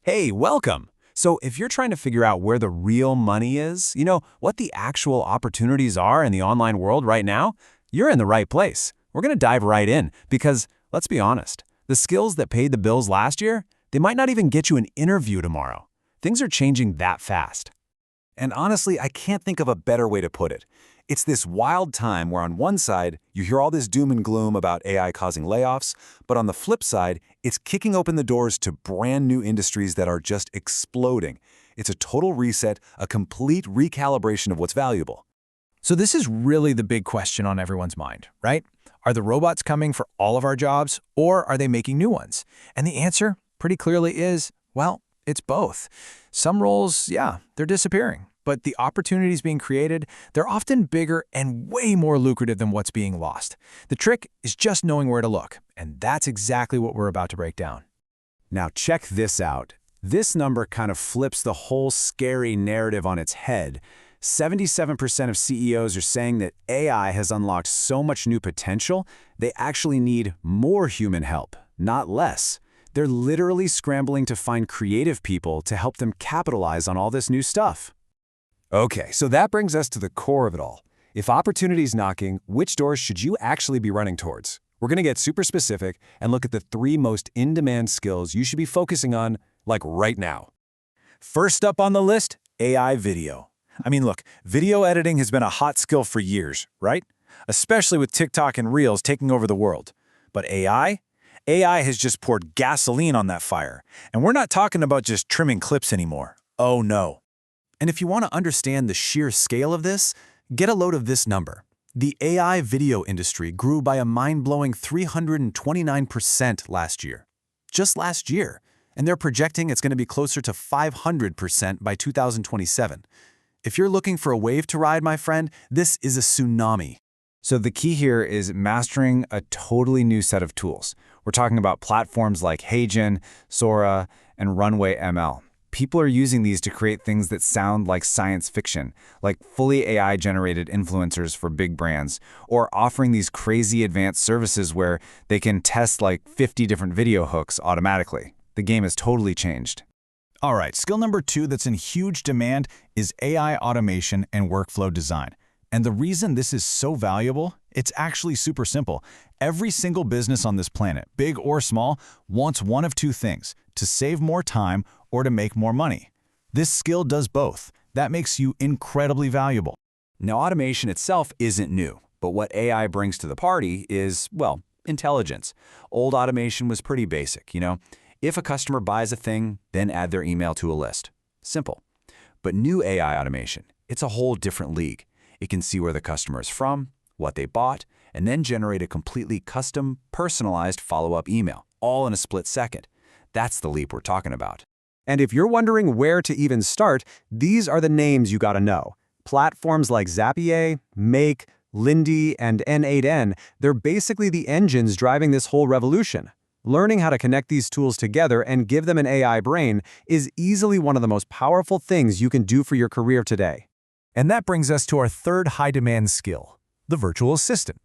Hey, welcome! So if you're trying to figure out where the real money is, what the actual opportunities are in the online world right now, you're in the right place. We're going to dive right in because, let's be honest, the skills that paid the bills last year, they might not even get you an interview tomorrow. Things are changing that fast. And honestly, I can't think of a better way to put it. It's this wild time where on one side, you hear all this doom and gloom about AI causing layoffs, but on the flip side, it's kicking open the doors to brand new industries that are just exploding. It's a total reset, a complete recalibration of what's valuable. So this is really the big question on everyone's mind, right? Are the robots coming for all of our jobs, or are they making new ones? And the answer, pretty clearly, is, well, it's both. Some roles, yeah, they're disappearing. But the opportunities being created, they're often bigger and way more lucrative than what's being lost. The trick is just knowing where to look, and that's exactly what we're about to break down. Now check this out. This number kind of flips the whole scary narrative on its head. 77% of CEOs are saying that AI has unlocked so much new potential, they actually need more human help, not less. They're literally scrambling to find creative people to help them capitalize on all this new stuff. Okay, so that brings us to the core of it all. If opportunity's knocking, which doors should you actually be running towards? We're going to get super specific and look at the 3 most in-demand skills you should be focusing on, like right now. First up on the list, AI video. I mean, look, video editing has been a hot skill for years, right? Especially with TikTok and Reels taking over the world. But AI? AI has just poured gasoline on that fire. And we're not talking about just trimming clips anymore. Oh no. And if you want to understand the sheer scale of this, get a load of this number. The AI video industry grew by a mind-blowing 329% last year. Just last year. And they're projecting it's going to be closer to 500% by 2027. If you're looking for a wave to ride, my friend, this is a tsunami. So the key here is mastering a totally new set of tools. We're talking about platforms like HeyGen, Sora, and Runway ML. People are using these to create things that sound like science fiction, like fully AI-generated influencers for big brands, or offering these crazy advanced services where they can test like 50 different video hooks automatically. The game has totally changed. All right, skill number 2 that's in huge demand is AI automation and workflow design. And the reason this is so valuable, it's actually super simple. Every single business on this planet, big or small, wants one of 2 things: to save more time or to make more money. This skill does both. That makes you incredibly valuable. Now, automation itself isn't new, but what AI brings to the party is, well, intelligence. Old automation was pretty basic, If a customer buys a thing, then add their email to a list. Simple. But new AI automation, it's a whole different league. It can see where the customer is from, what they bought, and then generate a completely custom, personalized follow-up email, all in a split second. That's the leap we're talking about. And if you're wondering where to even start, these are the names you gotta know. Platforms like Zapier, Make, Lindy, and N8N, they're basically the engines driving this whole revolution. Learning how to connect these tools together and give them an AI brain is easily one of the most powerful things you can do for your career today. And that brings us to our third high-demand skill, the virtual assistant.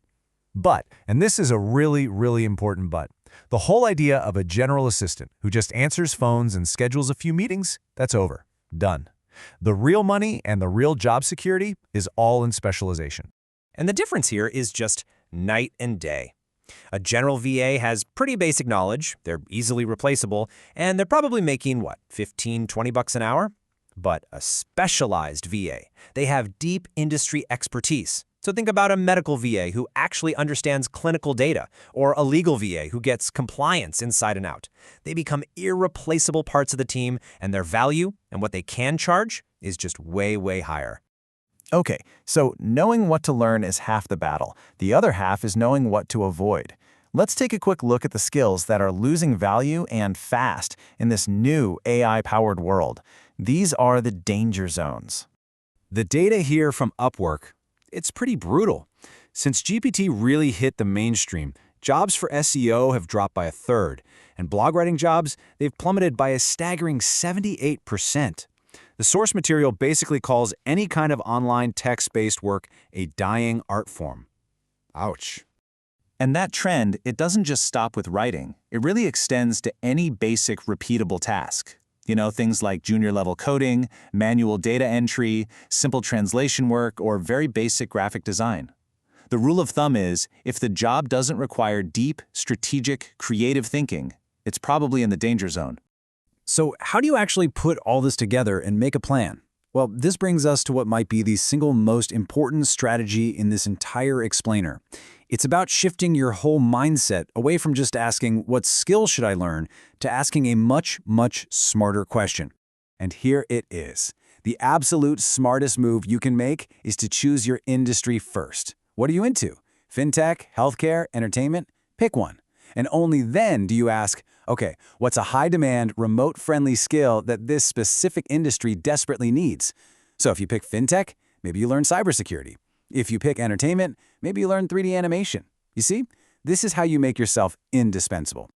But, and this is a really, really important but, the whole idea of a general assistant who just answers phones and schedules a few meetings, that's over. Done. The real money and the real job security is all in specialization. And the difference here is just night and day. A general VA has pretty basic knowledge, they're easily replaceable, and they're probably making, what, 15, 20 bucks an hour? But a specialized VA, they have deep industry expertise. So think about a medical VA who actually understands clinical data, or a legal VA who gets compliance inside and out. They become irreplaceable parts of the team, and their value and what they can charge is just way, way higher. Okay, so knowing what to learn is half the battle. The other half is knowing what to avoid. Let's take a quick look at the skills that are losing value and fast in this new AI-powered world. These are the danger zones. The data here from Upwork, it's pretty brutal. Since GPT really hit the mainstream, jobs for SEO have dropped by a third, and blog writing jobs, they've plummeted by a staggering 78%. The source material basically calls any kind of online text-based work a dying art form. Ouch. And that trend, it doesn't just stop with writing. It really extends to any basic repeatable task. Things like junior-level coding, manual data entry, simple translation work, or very basic graphic design. The rule of thumb is, if the job doesn't require deep, strategic, creative thinking, it's probably in the danger zone. So how do you actually put all this together and make a plan? Well, this brings us to what might be the single most important strategy in this entire explainer. It's about shifting your whole mindset away from just asking, what skill should I learn, to asking a much, much smarter question. And here it is. The absolute smartest move you can make is to choose your industry first. What are you into? Fintech, healthcare, entertainment? Pick one. And only then do you ask, okay, what's a high-demand, remote-friendly skill that this specific industry desperately needs? So if you pick fintech, maybe you learn cybersecurity. If you pick entertainment, maybe you learn 3D animation. You see, this is how you make yourself indispensable.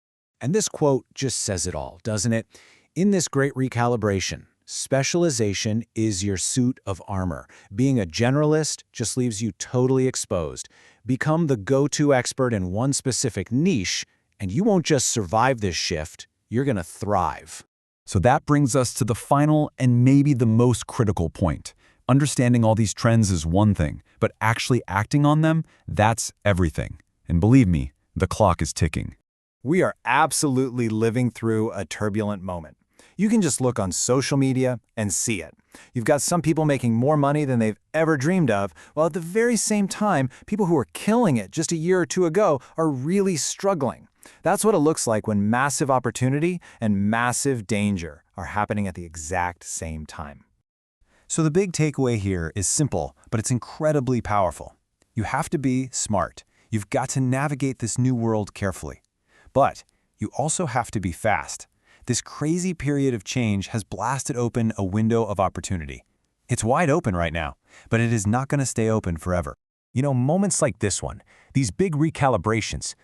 And this quote just says it all, doesn't it? In this great recalibration, specialization is your suit of armor. Being a generalist just leaves you totally exposed. Become the go-to expert in one specific niche, and you won't just survive this shift, you're going to thrive. So that brings us to the final and maybe the most critical point. Understanding all these trends is one thing, but actually acting on them, that's everything. And believe me, the clock is ticking. We are absolutely living through a turbulent moment. You can just look on social media and see it. You've got some people making more money than they've ever dreamed of, while at the very same time, people who were killing it just a year or two ago are really struggling. That's what it looks like when massive opportunity and massive danger are happening at the exact same time. So the big takeaway here is simple, but it's incredibly powerful. You have to be smart. You've got to navigate this new world carefully. But you also have to be fast. This crazy period of change has blasted open a window of opportunity. It's wide open right now, but it is not going to stay open forever. Moments like this one, these big recalibrations,